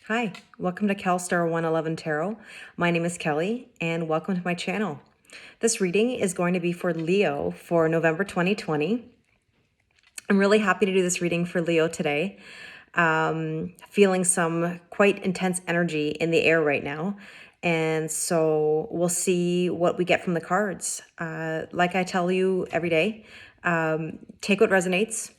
Hi, welcome to CalStar 111 Tarot. My name is Kelly and welcome to my channel. This reading is going to be for Leo for November 2020. I'm really happy to do this reading for Leo today. Feeling some quite intense energy in the air right now. And so we'll see what we get from the cards. Like I tell you every day, take what resonates,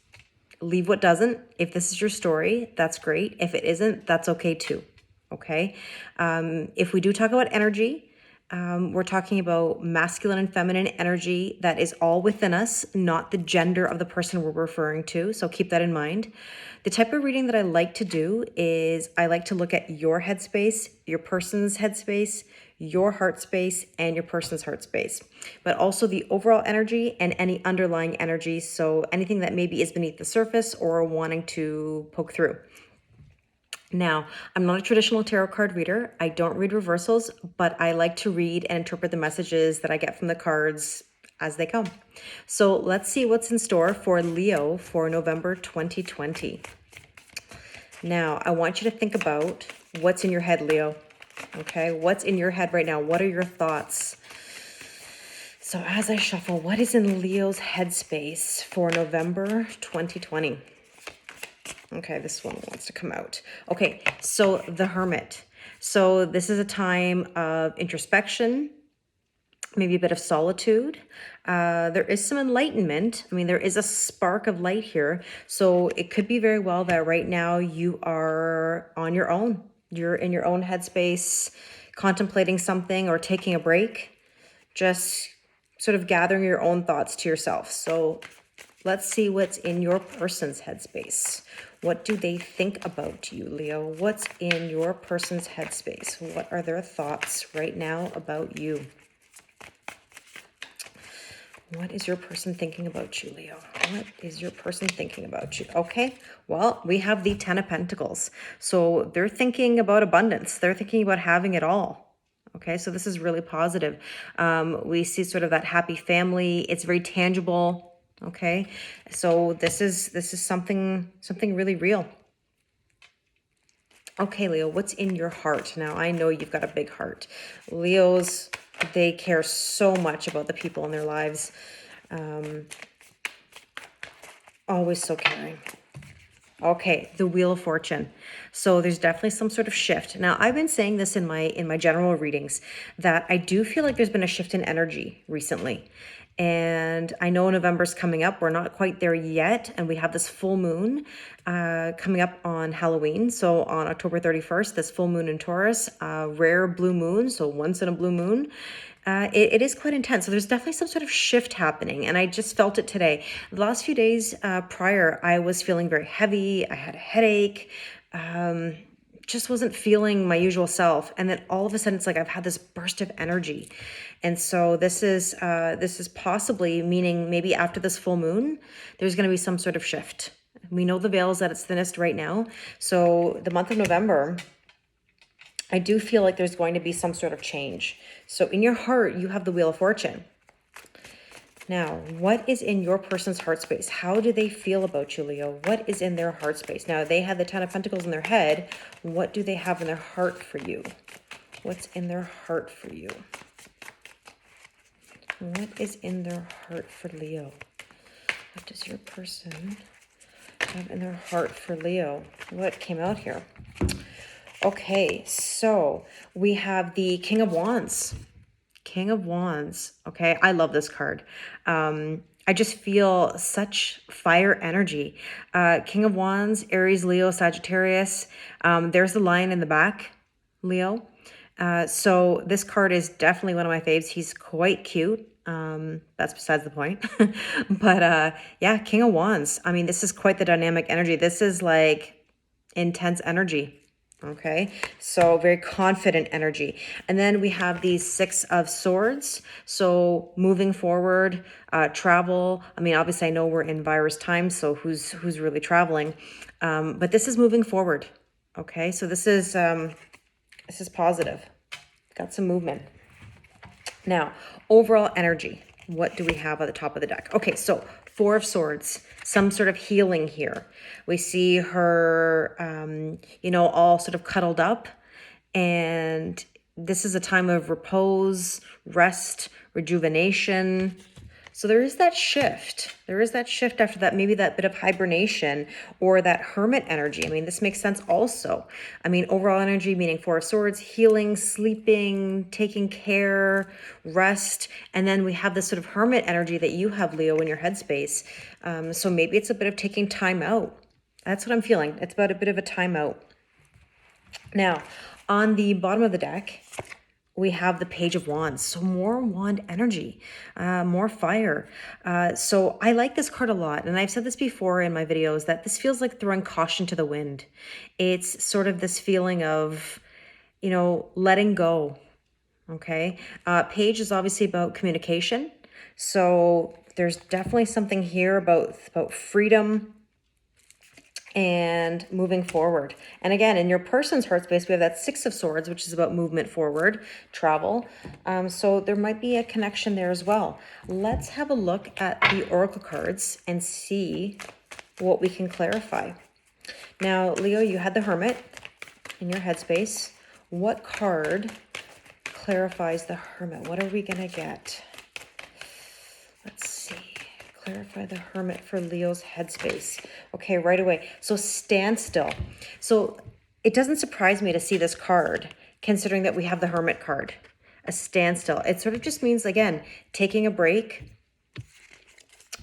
leave what doesn't. If this is your story, that's great. If it isn't, that's okay too. Okay. If we do talk about energy, we're talking about masculine and feminine energy that is all within us, not the gender of the person we're referring to. So keep that in mind. The type of reading that I like to do is I like to look at your headspace, your person's headspace, your heart space, and your person's heart space, but also the overall energy and any underlying energy. So anything that maybe is beneath the surface or wanting to poke through. Now, I'm not a traditional tarot card reader. I don't read reversals, but I like to read and interpret the messages that I get from the cards as they come. So let's see what's in store for Leo for November 2020. Now, I want you to think about what's in your head, Leo. Okay, what's in your head right now? What are your thoughts? So as I shuffle, what is in Leo's headspace for November 2020? Okay, this one wants to come out. Okay, so the Hermit. So this is a time of introspection, maybe a bit of solitude. There is some enlightenment. I mean, there is a spark of light here. So it could be very well that right now you are on your own. You're in your own headspace, contemplating something or taking a break, just sort of gathering your own thoughts to yourself. So let's see what's in your person's headspace. What do they think about you, Leo? What's in your person's headspace? What are their thoughts right now about you? What is your person thinking about you, Leo? What is your person thinking about you? Okay, well, we have the 10 of Pentacles. So they're thinking about abundance. They're thinking about having it all. Okay, so this is really positive. We see sort of that happy family. It's very tangible. Okay, so this is something really real. Okay, Leo, what's in your heart? Now, I know you've got a big heart. Leos, they care so much about the people in their lives. Always so caring. Okay, the Wheel of Fortune. So there's definitely some sort of shift. Now, I've been saying this in my general readings that I do feel like there's been a shift in energy recently. And I know November's coming up. We're not quite there yet. And we have this full moon coming up on Halloween. So on October 31st, this full moon in Taurus, rare blue moon. So once in a blue moon. It is quite intense. So there's definitely some sort of shift happening. And I just felt it today. The last few days prior, I was feeling very heavy. I had a headache. Just wasn't feeling my usual self. And then all of a sudden, it's like I've had this burst of energy. And so this is possibly meaning maybe after this full moon, there's going to be some sort of shift. We know the veil is at its thinnest right now. So the month of November, I do feel like there's going to be some sort of change. So in your heart, you have the Wheel of Fortune. Now, what is in your person's heart space? How do they feel about you, Leo? What is in their heart space? Now, they had the 10 of Pentacles in their head. What do they have in their heart for you? What's in their heart for you? What is in their heart for Leo? What does your person have in their heart for Leo? What came out here? Okay, so we have the King of Wands. King of Wands. Okay, I love this card. I just feel such fire energy. King of Wands, Aries, Leo, Sagittarius. There's the lion in the back, Leo. So this card is definitely one of my faves. He's quite cute. That's besides the point. But yeah, King of Wands. I mean, this is quite the dynamic energy. This is like intense energy. Okay, so very confident energy. And then we have these 6 of Swords. So moving forward, travel. I mean, obviously I know we're in virus times, so who's really traveling? But this is moving forward. Okay, so this is positive. Got some movement. Now, overall energy. What do we have at the top of the deck? Okay, so Four of Swords, some sort of healing here. We see her, you know, all sort of cuddled up, and this is a time of repose, rest, rejuvenation. So there is that shift. There is that shift after that, maybe that bit of hibernation or that hermit energy. I mean, this makes sense also. I mean, overall energy, meaning Four of Swords, healing, sleeping, taking care, rest. And then we have this sort of hermit energy that you have, Leo, in your headspace. So maybe it's a bit of taking time out. That's what I'm feeling. It's about a bit of a time out. Now, on the bottom of the deck, we have the Page of Wands. So more wand energy, more fire. So I like this card a lot. And I've said this before in my videos that this feels like throwing caution to the wind. It's sort of this feeling of, you know, letting go. Okay. Page is obviously about communication. So there's definitely something here about freedom and moving forward. And again, in your person's heart space, we have that Six of Swords, which is about movement forward, travel. So there might be a connection there as well. Let's have a look at the oracle cards and see what we can clarify. Now, Leo, you had the Hermit in your headspace. What card clarifies the Hermit? What are we going to get? Let's see. Clarify the Hermit for Leo's headspace. Okay, right away. So standstill. So it doesn't surprise me to see this card, considering that we have the Hermit card. A standstill. It sort of just means, again, taking a break.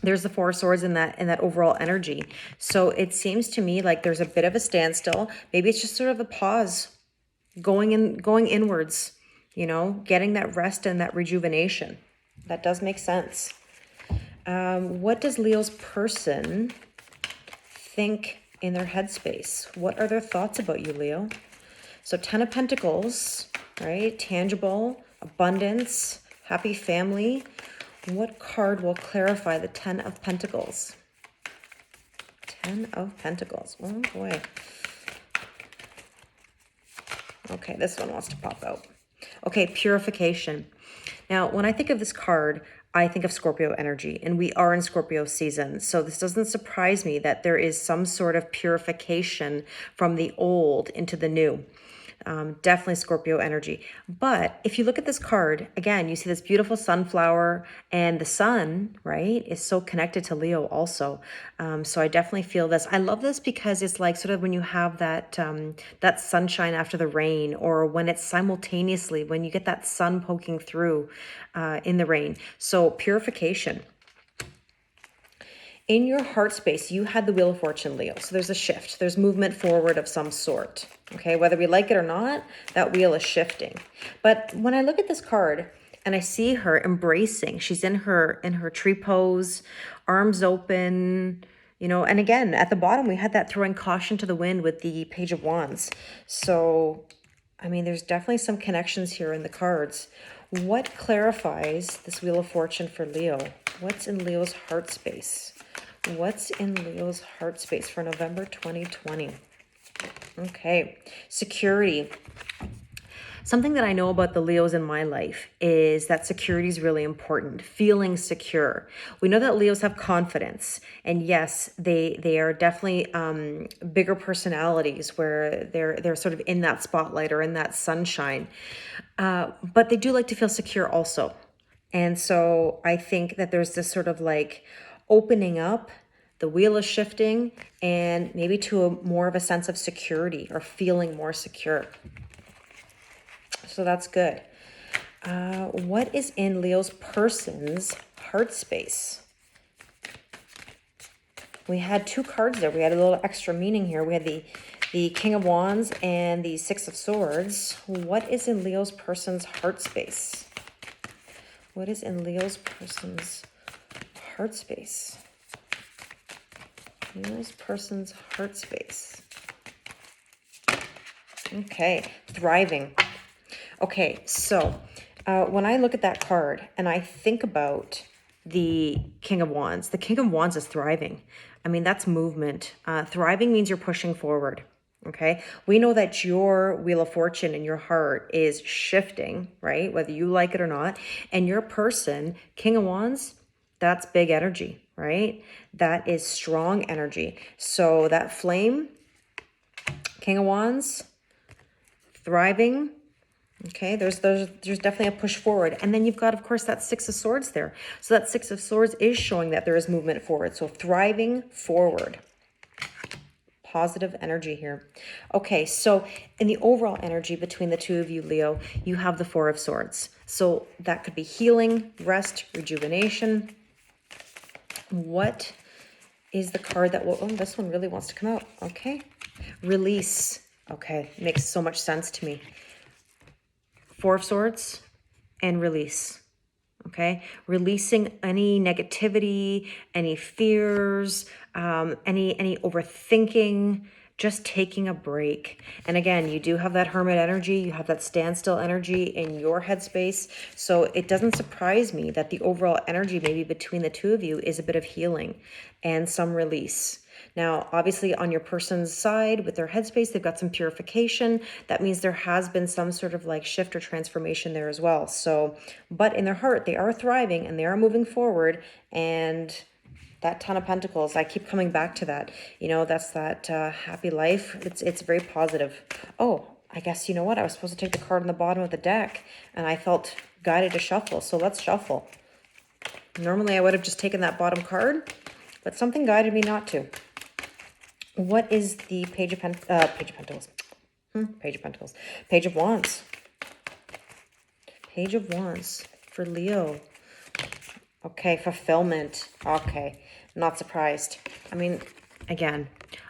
There's the Four of Swords in that overall energy. So it seems to me like there's a bit of a standstill. Maybe it's just sort of a pause, going inwards, you know, getting that rest and that rejuvenation. That does make sense. What does Leo's person think in their headspace? What are their thoughts about you, Leo? So 10 of Pentacles, right? Tangible, abundance, happy family. What card will clarify the 10 of Pentacles? 10 of Pentacles. Oh, boy. Okay, this one wants to pop out. Okay, purification. Now, when I think of this card, I think of Scorpio energy, and we are in Scorpio season. So this doesn't surprise me that there is some sort of purification from the old into the new. Definitely Scorpio energy. But if you look at this card, again, you see this beautiful sunflower, and the sun, right, is so connected to Leo also. So I definitely feel this. I love this because it's like sort of when you have that that sunshine after the rain, or when it's simultaneously, when you get that sun poking through in the rain. So purification. In your heart space, you had the Wheel of Fortune, Leo. So there's a shift. There's movement forward of some sort. Okay, whether we like it or not, that wheel is shifting. But when I look at this card and I see her embracing, she's in her tree pose, arms open, you know, and again, at the bottom, we had that throwing caution to the wind with the Page of Wands. So, I mean, there's definitely some connections here in the cards. What clarifies this Wheel of Fortune for Leo? What's in Leo's heart space? What's in Leo's heart space for November 2020? Okay, security. Something that I know about the Leos in my life is that security is really important, feeling secure. We know that Leos have confidence, and yes, they are definitely bigger personalities where they're sort of in that spotlight or in that sunshine, but they do like to feel secure also. And so I think that there's this sort of like opening up, the wheel is shifting, and maybe to a more of a sense of security or feeling more secure. So that's good. What is in Leo's person's heart space? We had two cards there. We had a little extra meaning here. We had the King of Wands and the Six of Swords. What is in Leo's person's heart space? What is in Leo's person's heart space? Leo's person's heart space. Okay, thriving. Okay, so when I look at that card and I think about the King of Wands, the King of Wands is thriving. I mean, that's movement. Thriving means you're pushing forward. Okay, we know that your Wheel of Fortune in your heart is shifting, right? Whether you like it or not. And your person, King of Wands, that's big energy. right? That is strong energy. So that flame, King of Wands, thriving. Okay, there's definitely a push forward. And then you've got, of course, that Six of Swords there. So that Six of Swords is showing that there is movement forward. So thriving forward. Positive energy here. Okay, so in the overall energy between the two of you, Leo, you have the Four of Swords. So that could be healing, rest, rejuvenation. What is the card that will... Oh, this one really wants to come out. Okay. Release. Okay, makes so much sense to me. Four of Swords and release. Okay, releasing any negativity, any fears, any overthinking, just taking a break. And again, you do have that hermit energy, you have that standstill energy in your headspace. So it doesn't surprise me that the overall energy maybe between the two of you is a bit of healing and some release. Now, obviously on your person's side with their headspace, they've got some purification. That means there has been some sort of like shift or transformation there as well. So, but in their heart, they are thriving and they are moving forward. And that Ten of Pentacles, I keep coming back to that. You know, that's that happy life. It's very positive. Oh, I guess, you know what? I was supposed to take the card on the bottom of the deck and I felt guided to shuffle. So let's shuffle. Normally I would have just taken that bottom card, but something guided me not to. What is the Page of Pentacles? Page of Pentacles. Page of Wands. Page of Wands for Leo. Okay, fulfillment. Okay, not surprised. I mean, again,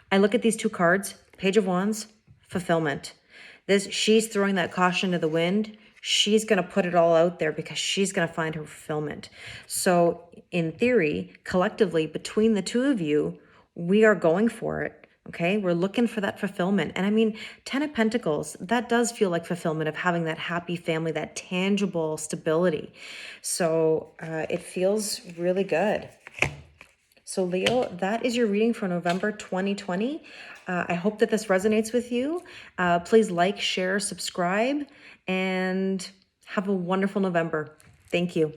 I look at these two cards, Page of Wands, fulfillment. She's throwing that caution to the wind. She's going to put it all out there because she's going to find her fulfillment. So in theory, collectively, between the two of you, we are going for it. Okay, we're looking for that fulfillment. And I mean, Ten of Pentacles, that does feel like fulfillment of having that happy family, that tangible stability. So it feels really good. So Leo, that is your reading for November 2020. I hope that this resonates with you. Please like, share, subscribe, and have a wonderful November. Thank you.